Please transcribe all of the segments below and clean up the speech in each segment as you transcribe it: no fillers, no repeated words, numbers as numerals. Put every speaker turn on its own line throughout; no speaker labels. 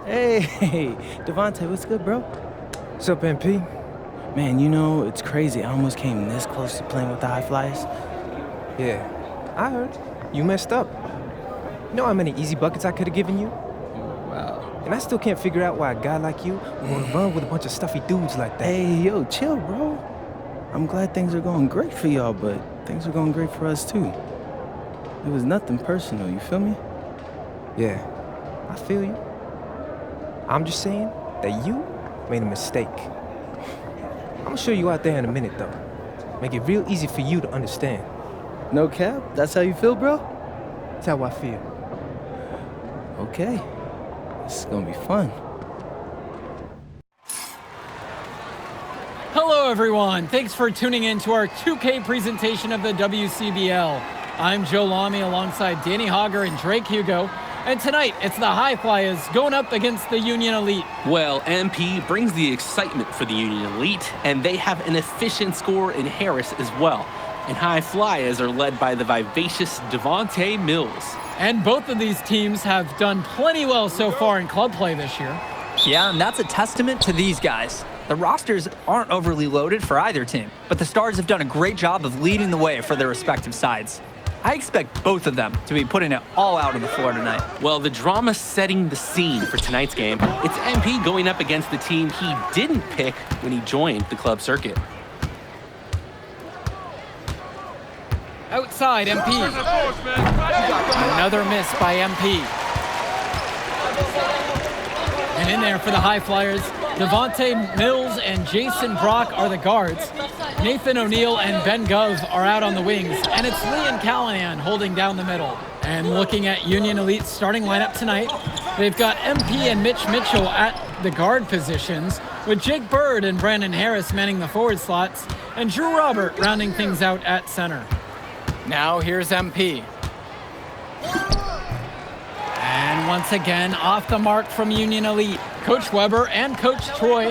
Hey, Devontae, what's good, bro?
What's up, MP?
Man, you know, it's crazy. I almost came this close to playing with the High Flyers.
Yeah, I heard. You messed up. You know how many easy buckets I could have given you?
Wow.
And I still can't figure out why a guy like you would want to run with a bunch of stuffy dudes like that.
Hey, yo, chill, bro. I'm glad things are going great for y'all, but things are going great for us, too. It was nothing personal, you feel me?
Yeah, I feel you. I'm just saying that you made a mistake. I'm gonna show you out there in a minute, though. Make it real easy for you to understand.
No cap? That's how you feel, bro?
That's how I feel.
Okay. This is gonna be fun.
Hello, everyone. Thanks for tuning in to our 2K presentation of the WCBL. I'm Joe Lamy alongside Danny Hogger and Drake Hugo. And tonight, it's the High Flyers going up against the Union Elite.
Well, MP brings the excitement for the Union Elite, and they have an efficient scorer in Harris as well. And High Flyers are led by the vivacious Devontae Mills.
And both of these teams have done plenty well so far in club play this year.
Yeah, and that's a testament to these guys. The rosters aren't overly loaded for either team, but the Stars have done a great job of leading the way for their respective sides. I expect both of them to be putting it all out on the floor tonight.
Well, the drama setting the scene for tonight's game. It's MP going up against the team he didn't pick when he joined the club circuit.
Outside, MP. Another miss by MP. And in there for the High Flyers, Devontae Mills and Jason Brock are the guards. Nathan O'Neill and Ben Gov are out on the wings, and it's Leon Callahan holding down the middle. And looking at Union Elite's starting lineup tonight, they've got MP and Mitch Mitchell at the guard positions, with Jake Bird and Brandon Harris manning the forward slots, and Drew Robert rounding things out at center. Now here's MP. And once again, off the mark from Union Elite. Coach Weber and Coach Troy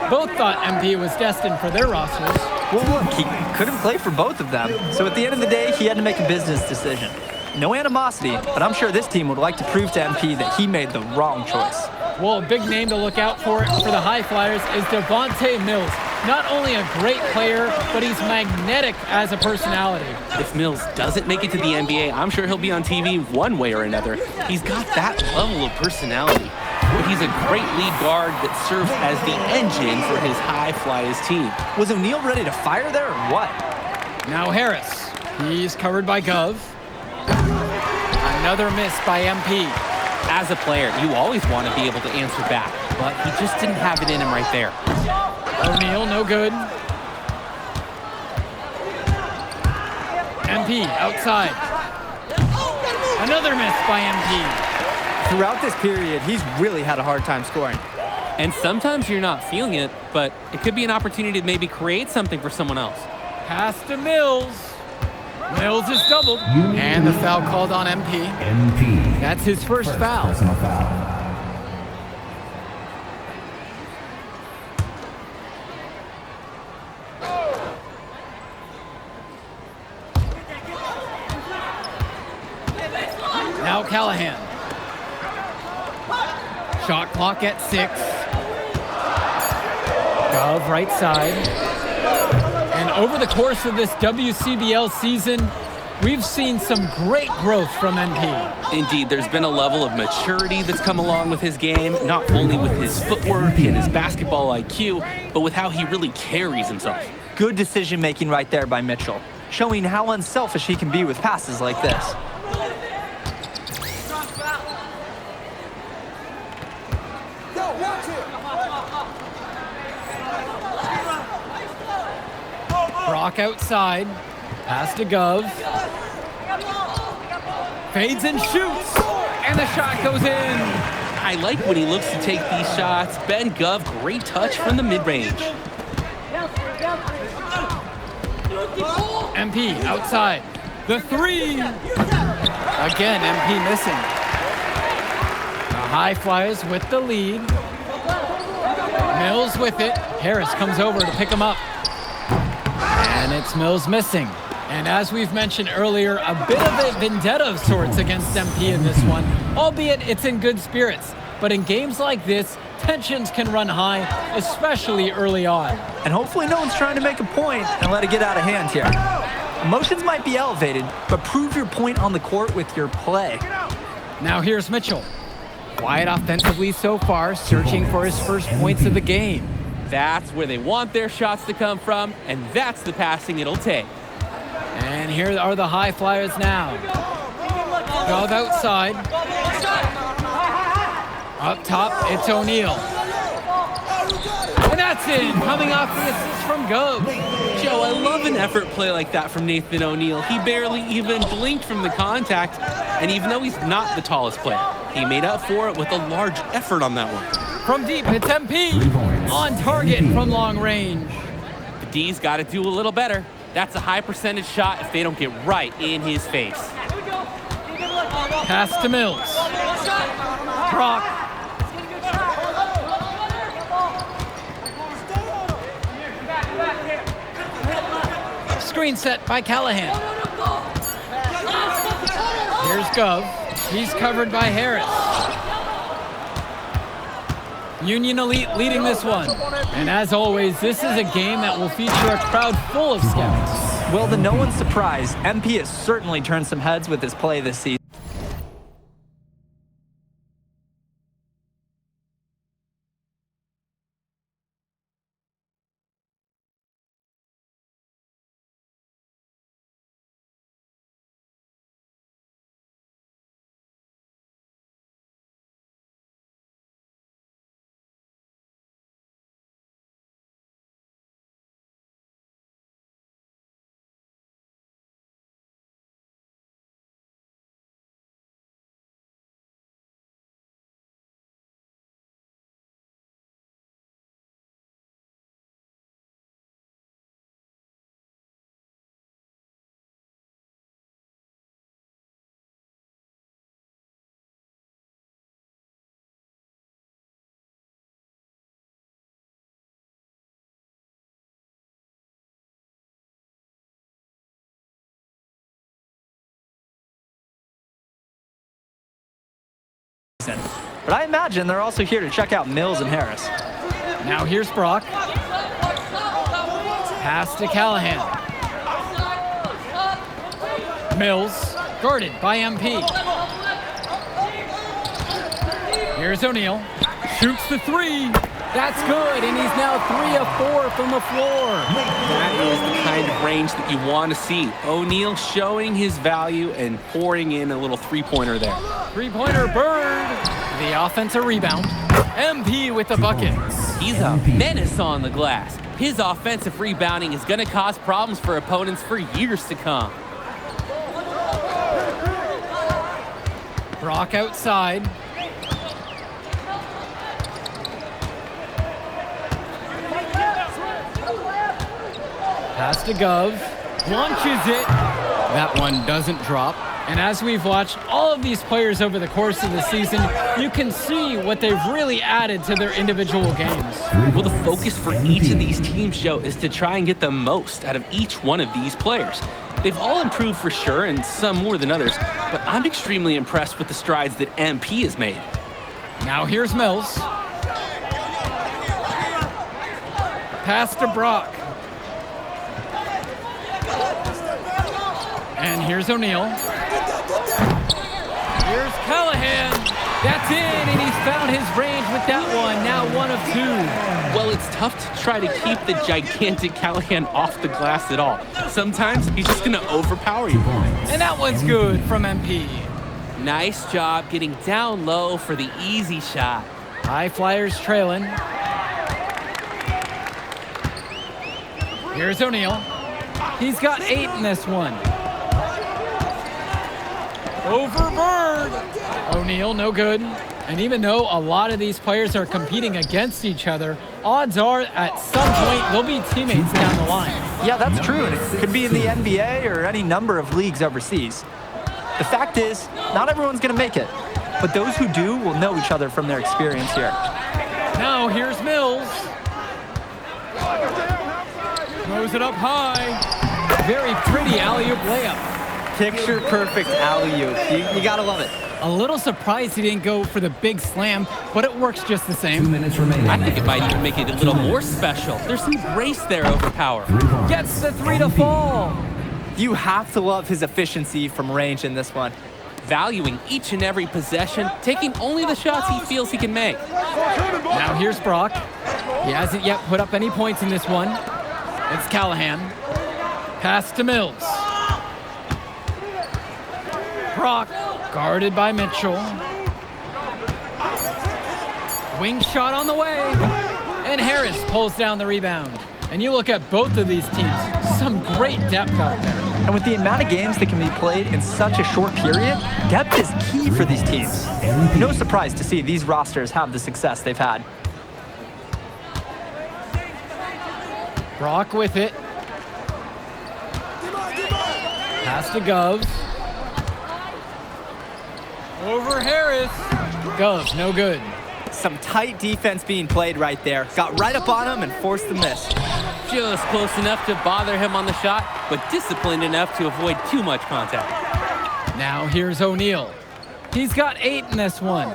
both thought MP was destined for their rosters.
Well, look, he couldn't play for both of them, so at the end of the day, he had to make a business decision. No animosity, but I'm sure this team would like to prove to MP that he made the wrong choice.
Well, a big name to look out for the High Flyers is Devontae Mills. Not only a great player, but he's magnetic as a personality.
If Mills doesn't make it to the NBA, I'm sure he'll be on TV one way or another. He's got that level of personality. But he's a great lead guard that serves as the engine for his High Flyers team.
Was O'Neill ready to fire there or what?
Now Harris. He's covered by Gov. Another miss by MP.
As a player, you always want to be able to answer back, but he just didn't have it in him right there.
O'Neill, no good. MP outside. Another miss by MP.
Throughout this period, he's really had a hard time scoring.
And sometimes you're not feeling it, but it could be an opportunity to maybe create something for someone else.
Pass to Mills. Mills is doubled. And the foul called on MP. That's his first foul.
Personal foul.
Now Callahan. Shot clock at 6. Gov right side. And over the course of this WCBL season, we've seen some great growth from MP.
Indeed, there's been a level of maturity that's come along with his game, not only with his footwork and his basketball IQ, but with how he really carries himself.
Good decision-making right there by Mitchell, showing how unselfish he can be with passes like this.
Brock outside. Pass to Gov. Fades and shoots. And the shot goes in.
I like when he looks to take these shots. Ben Gov, great touch from the mid-range.
MP outside. The 3. Again, MP missing. The High Flyers with the lead. Mills with it. Harris comes over to pick him up. And it's Mills missing. And as we've mentioned earlier, a bit of a vendetta of sorts against MP in this one, albeit it's in good spirits. but in games like this, tensions can run high, especially early on.
And hopefully no one's trying to make a point and let it get out of hand here. Emotions might be elevated, but prove your point on the court with your play.
Now here's Mitchell. Quiet offensively so far, searching for his first points of the game.
That's where they want their shots to come from, and that's the passing it'll take.
And here are the high flyers now. Gov outside. Up top, it's O'Neal. And that's in, coming off the assist from Gov.
Joe, I love an effort play like that from Nathan O'Neal. He barely even blinked from the contact, and even though he's not the tallest player, he made up for it with a large effort on that one.
From deep, it's MP. On target from long range.
The D's got to do a little better. That's a high percentage shot if they don't get right in his face.
Pass to Mills. Brock. Screen set by Callahan. Here's Gov. He's covered by Harris. Union Elite leading this one. And as always, this is a game that will feature a crowd full of scouts.
Well, to no one's surprise, MP has certainly turned some heads with his play this season. But I imagine they're also here to check out Mills and Harris.
Now here's Brock. Pass to Callahan. Mills, guarded by MP. Here's O'Neal. Shoots the three. That's good, and he's now 3 of 4 from the floor.
That is the kind of range that you want to see. O'Neal showing his value and pouring in a little three-pointer there.
Three-pointer Bird. The offensive rebound. MP with the bucket.
He's a menace on the glass. His offensive rebounding is going to cause problems for opponents for years to come.
Brock outside. Pass to Gov. Launches it. That one doesn't drop. And as we've watched all of these players over the course of the season, you can see what they've really added to their individual games.
Well, the focus for each of these teams, Joe, is to try and get the most out of each one of these players. They've all improved for sure, and some more than others, but I'm extremely impressed with the strides that MP has made.
Now here's Mills. Pass to Brock. And here's O'Neal. Here's Callahan. That's in, and he's found his range with that one. Now 1 of 2.
Well, it's tough to try to keep the gigantic Callahan off the glass at all. Sometimes he's just going to overpower you.
And that one's good from MP.
Nice job getting down low for the easy shot.
High Flyers trailing. Here's O'Neal. He's got 8 in this one. Over Bird. O'Neal, no good. And even though a lot of these players are competing against each other, odds are at some point they'll be teammates down the line.
Yeah, that's true. And it could be in the NBA or any number of leagues overseas. The fact is, not everyone's going to make it. But those who do will know each other from their experience here.
Now here's Mills. Throws it up high. Very pretty alley-oop layup.
Picture perfect alley-oop. You gotta love it.
A little surprised he didn't go for the big slam, but it works just the
2
same.
minutes remaining.
I think it might even make it a little more special. There's some grace there over power.
Gets the 3 to fall.
You have to love his efficiency from range in this one.
Valuing each and every possession, taking only the shots he feels he can make.
Now here's Brock. He hasn't yet put up any points in this one. It's Callahan. Pass to Mills. Brock guarded by Mitchell. Wing shot on the way. And Harris pulls down the rebound. And you look at both of these teams, some great depth out there.
And with the amount of games that can be played in such a short period, depth is key for these teams. No surprise to see these rosters have the success they've had.
Brock with it. Pass to Gov. Over Harris. Gov, no good.
Some tight defense being played right there. Got right up on him and forced the miss.
Just close enough to bother him on the shot, but disciplined enough to avoid too much contact.
Now here's O'Neal. He's got 8 in this one.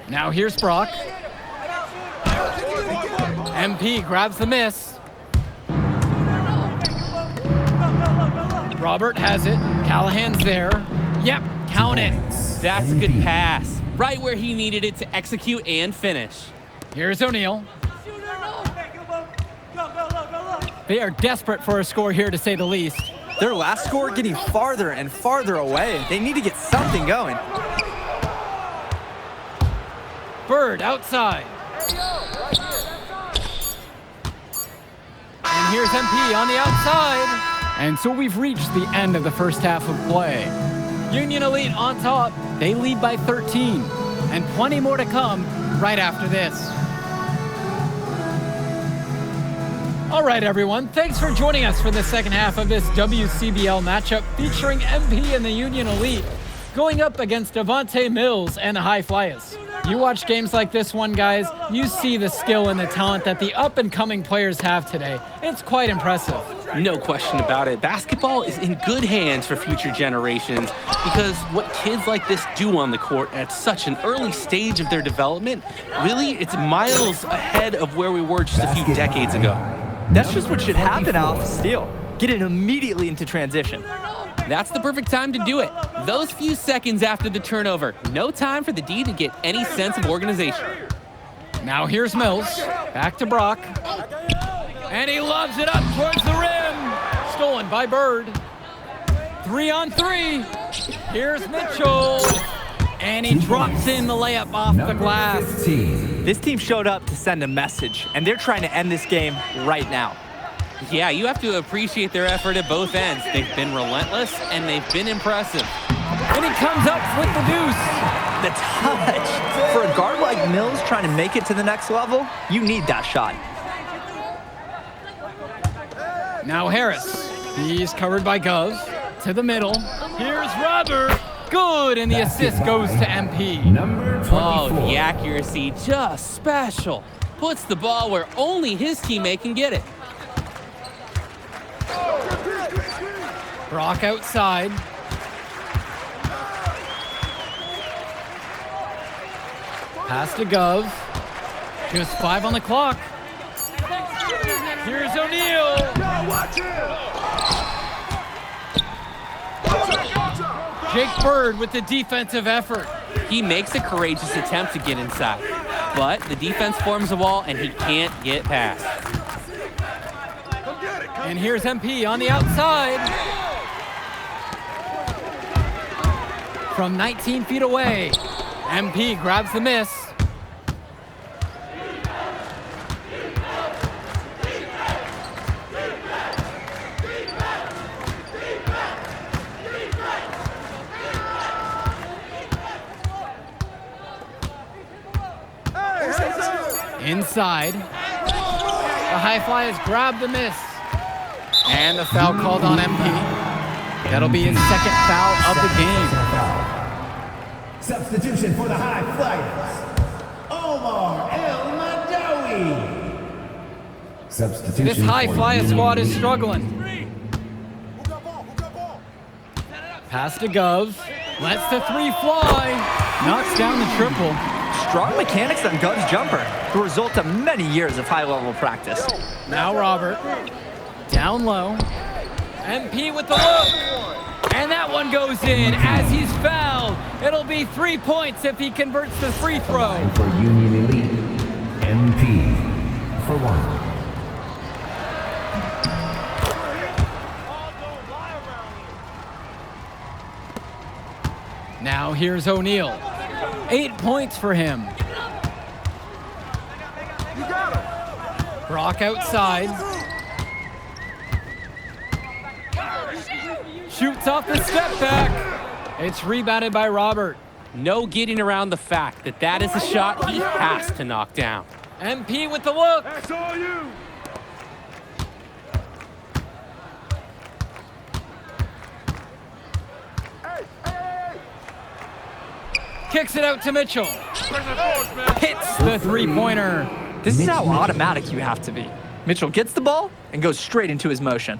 Now here's Brock. MP grabs the miss. Robert has it. Callahan's there. Yep, count it.
That's a good pass. Right where he needed it to execute and finish.
Here's O'Neal. They are desperate for a score here, to say the least.
Their last score getting farther and farther away. They need to get something going.
Bird outside. And here's MP on the outside. And so we've reached the end of the first half of play. Union Elite on top. They lead by 13. And plenty more to come right after this. All right, everyone. Thanks for joining us for the second half of this WCBL matchup featuring MP and the Union Elite going up against Devontae Mills and the High Flyers. You watch games like this one, guys, you see the skill and the talent that the up-and-coming players have today. It's quite impressive.
No question about it. Basketball is in good hands for future generations because what kids like this do on the court at such an early stage of their development, really, it's miles ahead of where we were just a few decades ago.
That's just what should happen off the steal. Get it immediately into transition.
That's the perfect time to do it. Those few seconds after the turnover, no time for the D to get any sense of organization.
Now here's Mills, back to Brock. And he lobs it up towards the rim. Stolen by Bird. 3-on-3. Here's Mitchell. And he drops in the layup off the glass.
15.
This team showed up to send a message, and they're trying to end this game right now.
Yeah, you have to appreciate their effort at both ends. They've been relentless, and they've been impressive.
And he comes up with the deuce.
The touch. For a guard like Mills trying to make it to the next level, you need that shot.
Now Harris. He's covered by Gov. To the middle. Here's Robert. Good, and the assist goes to MP.
Number 24.
Oh, the accuracy, just special. Puts the ball where only his teammate can get it.
Brock outside. Pass to Gov. Just 5 on the clock. Here's O'Neal. Jake Bird with the defensive effort.
He makes a courageous attempt to get inside, but the defense forms a wall and he can't get past.
And here's MP on the outside. From 19 feet away, MP grabs the miss. Inside. The High Flyers grab the miss. And the foul called on MP. That'll be his second foul of the game.
Substitution for the High Flyers. Omar El Madawi. Substitution.
This High
for
Flyer
Union
squad is
Elite.
struggling. Pass to Gov. Lets the three fly. Knocks down the triple.
Strong mechanics on Gov's jumper, the result of many years of high-level practice.
Now Robert. Down low. MP with the look. And that one goes in as he's fouled. It'll be 3 points if he converts the free throw.
For Union Elite, MP for 1.
Now here's O'Neal. 8 points for him. Brock outside. Shoots off the step back. It's rebounded by Robert.
No getting around the fact that that is a shot he has to knock down.
MP with the look.
That's all you.
Kicks it out to Mitchell. Hits the three-pointer.
This is how automatic you have to be. Mitchell gets the ball and goes straight into his motion.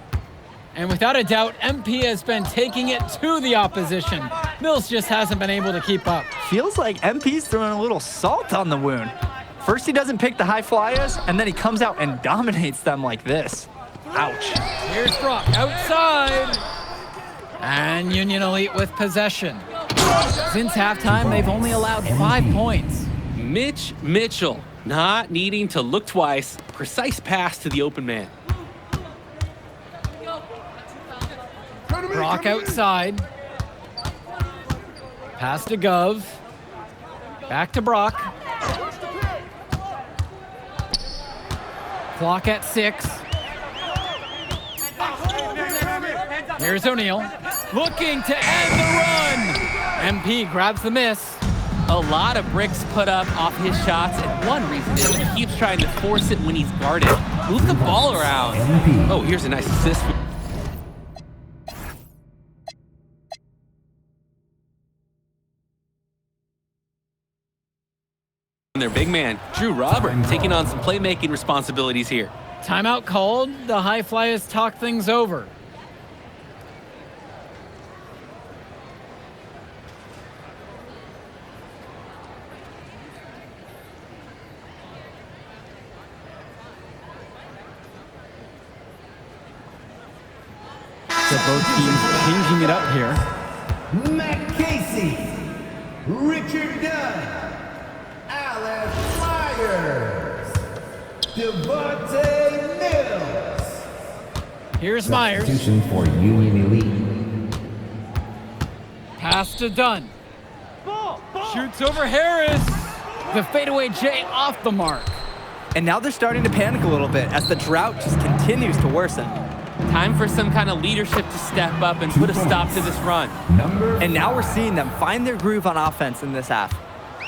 And without a doubt, MP has been taking it to the opposition. Mills just hasn't been able to keep up.
Feels like MP's throwing a little salt on the wound. First he doesn't pick the high flyers, and then he comes out and dominates them like this. Ouch.
Here's Brock outside. And Union Elite with possession. Since halftime, they've only allowed 5 points.
Mitch Mitchell, not needing to look twice. Precise pass to the open man.
Brock outside. Pass to Gov. Back to Brock. Clock at 6. Here's O'Neal. Looking to end the run. MP grabs the miss.
A lot of bricks put up off his shots, and one reason is he keeps trying to force it when he's guarded. Move the ball around. Oh, here's a nice assist. Their big man, Drew Robert, taking on some playmaking responsibilities here.
Timeout called. The High Flyers talk things over. So both teams changing it up here.
Matt Casey, Richard Dunn, Alex Myers, Devontae Mills.
Here's Myers.
Substitution for Union Elite.
Pass to Dunn. Shoots over Harris. The fadeaway J off the mark.
And now they're starting to panic a little bit as the drought just continues to worsen.
Time for some kind of leadership to step up and put a stop to this run.
And now we're seeing them find their groove on offense in this half.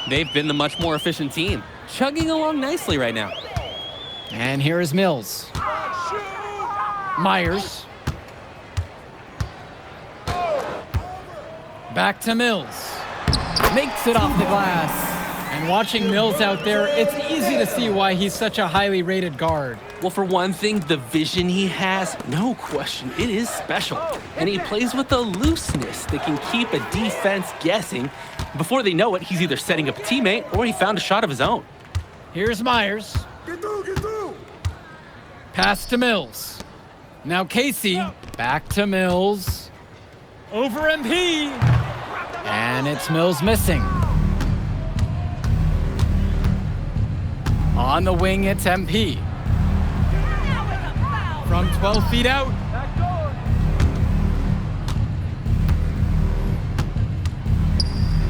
They've been the much more efficient team, chugging along nicely right now.
And here is Mills. Myers. Back to Mills. Makes it off the glass. And watching Mills out there, it's easy to see why he's such a highly rated guard.
Well, for one thing, the vision he has, no question, it is special. And he plays with a looseness that can keep a defense guessing. Before they know it, he's either setting up a teammate or he found a shot of his own.
Here's Myers.
Get through.
Pass to Mills. Now Casey. Back to Mills. Over MP. And it's Mills missing. On the wing, it's MP. From 12 feet out.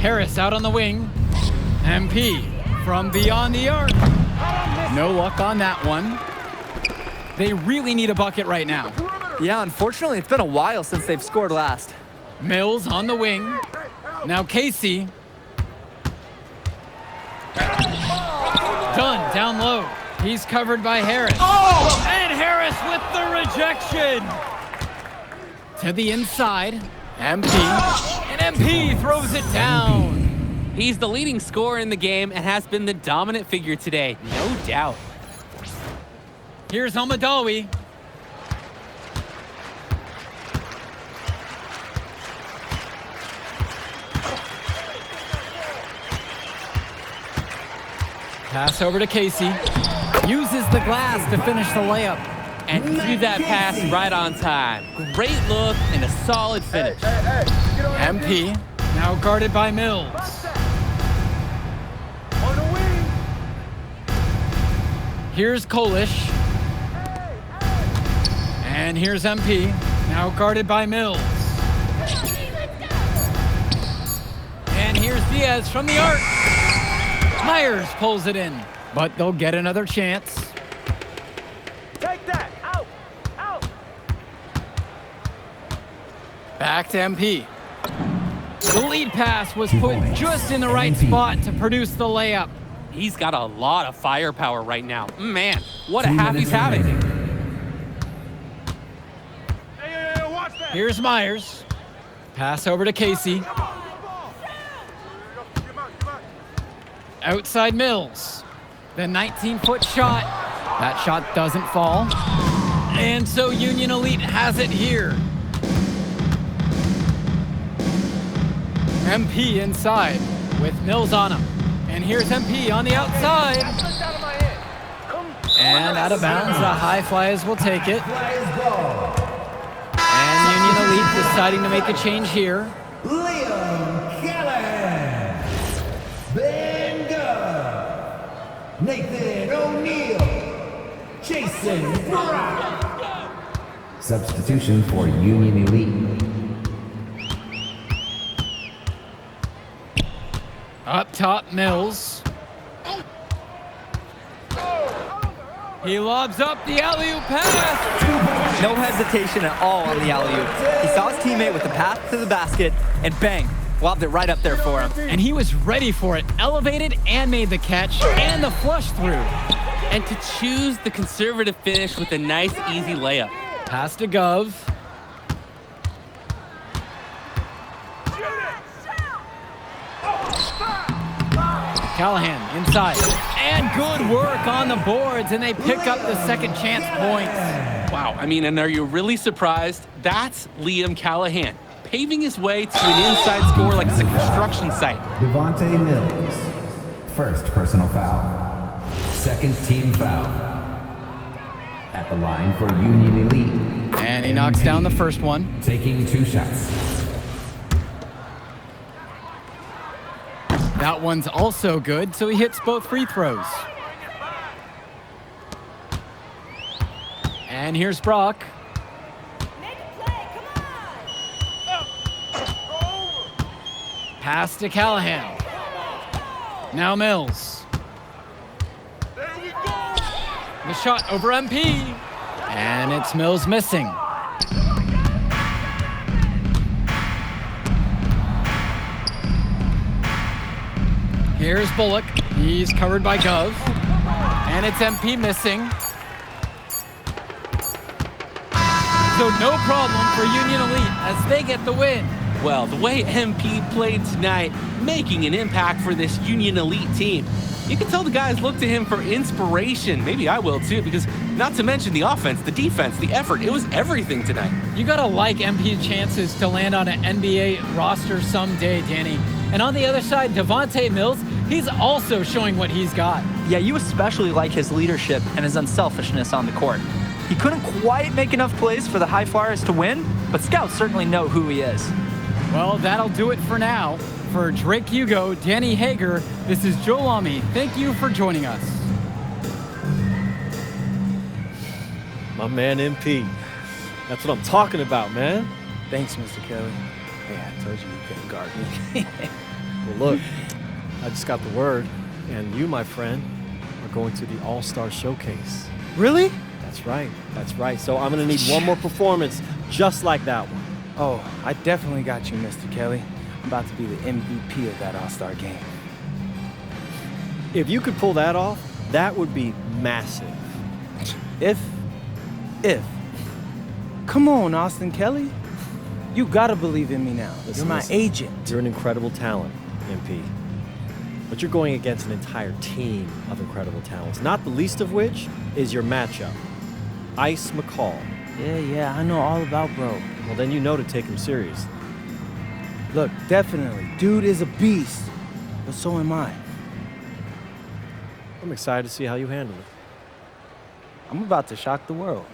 Harris out on the wing. MP from beyond the arc. No luck on that one. They really need a bucket right now.
Yeah, unfortunately, it's been a while since they've scored last.
Mills on the wing. Now Casey. Dunn down low. He's covered by Harris. Oh! And Harris with the rejection. To the inside. MP. And MP throws it down.
He's the leading scorer in the game and has been the dominant figure today, no doubt.
Here's Almadawi. Pass over to Casey. Uses the glass to finish the layup.
And threw that pass right on time. Great look and a solid finish.
MP now guarded by Mills.
On the wing.
Here's Kolish. And here's MP, now guarded by Mills. And here's Diaz from the arc. Myers pulls it in, but they'll get another chance.
Take that. Out. Out.
Back to MP. The lead pass was put just in the right spot to produce the layup.
He's got a lot of firepower right now. Man, what a half he's having.
Hey, watch that.
Here's Myers. Pass over to Casey.
Come on.
Outside Mills. The 19-foot shot. That shot doesn't fall. And so Union Elite has it here. MP inside with Mills on him. And here's MP on the outside. And out of bounds, the High Flyers will take it. And Union Elite deciding to make a change here.
Liam Callahan. Ben Gove. Nathan O'Neal. Jason Brown.
Substitution for Union Elite.
Up top, Mills. He lobs up the alley-oop pass.
No hesitation at all on the alley-oop. He saw his teammate with the path to the basket, and bang, lobbed it right up there for him.
And he was ready for it, elevated and made the catch and the flush through.
And to choose the conservative finish with a nice, easy layup.
Pass to Gove. Callahan inside. And good work on the boards, and they pick up the second chance points.
Wow, I mean, and are you really surprised? That's Liam Callahan, paving his way to an inside score like it's a construction site.
Devontae Mills. First personal foul. Second team foul. At the line for Union Elite.
And he knocks down the first one.
Taking 2 shots.
That one's also good, so he hits both free throws. And here's Brock. Pass to Callahan. Now Mills. The shot over MP. And it's Mills missing. Here's Bullock. He's covered by Gove. And it's MP missing. So no problem for Union Elite as they get the win.
Well, the way MP played tonight, making an impact for this Union Elite team. You can tell the guys look to him for inspiration. Maybe I will too, because not to mention the offense, the defense, the effort. It was everything tonight.
You gotta like MP's chances to land on an NBA roster someday, Danny. And on the other side, Devontae Mills, he's also showing what he's got.
Yeah, you especially like his leadership and his unselfishness on the court. He couldn't quite make enough plays for the High Flyers to win, but scouts certainly know who he is.
Well, that'll do it for now. For Drake Hugo, Danny Hager, this is Joe Lamy. Thank you for joining us.
My man MP. That's what I'm talking about, man.
Thanks, Mr. Kelly. Hey, I told you couldn't guard me.
Well, look, I just got the word, and you, my friend, are going to the All-Star Showcase.
Really?
That's right. That's right. So I'm going to need one more performance just like that one.
Oh, I definitely got you, Mr. Kelly. I'm about to be the MVP of that All-Star game.
If you could pull that off, that would be massive.
If. Come on, Austin Kelly. You gotta believe in me now. You're my agent.
You're an incredible talent, MP. But you're going against an entire team of incredible talents, not the least of which is your matchup, Ice McCall.
Yeah, I know all about bro.
Well, then you know to take him serious.
Look, definitely, dude is a beast, but so am I.
I'm excited to see how you handle it.
I'm about to shock the world.